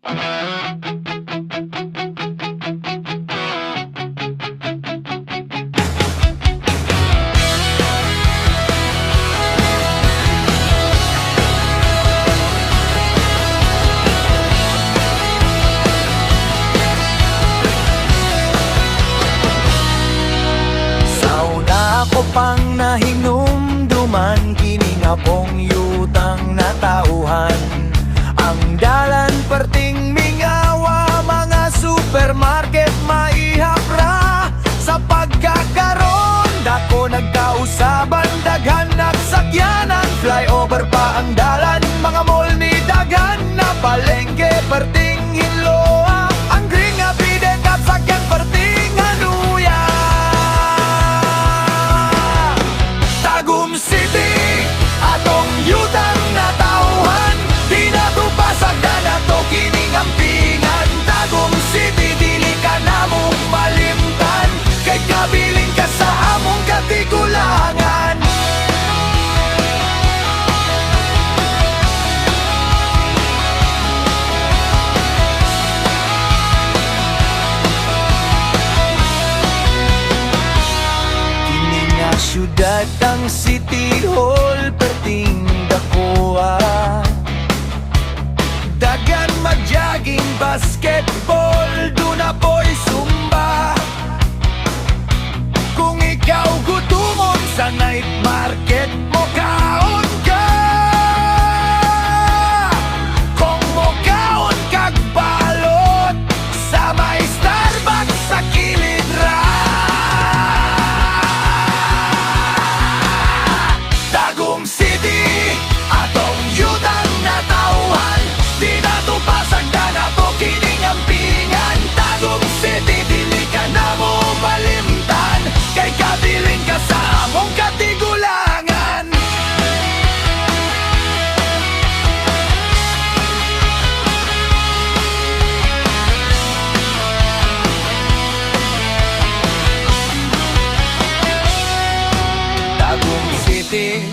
Sauna ako pang nahinumduman, kining apong yutang na tauhan. Ang dalan perting mingawa, mga supermarket maihapra. Sa pagkakaroon, dako nagkausaban, daghan nagsakyanan. Flyover pa ang dalan, mga mall ni daghan na palengke perting hinloa. Ang green nga piden at sakyan perting hanuya. Tagum City, atong yutang na tauhan, di na to pasagdan ato kining ampingan. Tagum City, dili ka na mong malimtan, kay kabiling ka sa among katigulangan. Kining nga syudad ang City Hall, perting dakuha. Dagan mag-jogging, basketball, duna po'y zumba. Kung ikaw gutumon sa night market mo, kaon ka. Kung mo kaon kag balot, sa may Starbucks sa kilid ra. Tagum City, atong yutang na tauhan, di na to pasagdan ato kining ampingan. Tagum City, dili ka na mo malimtan, kay kabiling ka sa among katigulangan. Tagum City,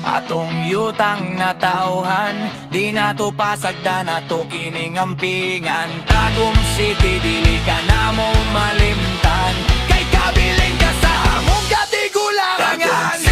atong yutang na tauhan, di na to pasagdan ato kining ampingan. Tagum City, dili ka na mo malimtan, kay kabiling ka sa among katigulangan.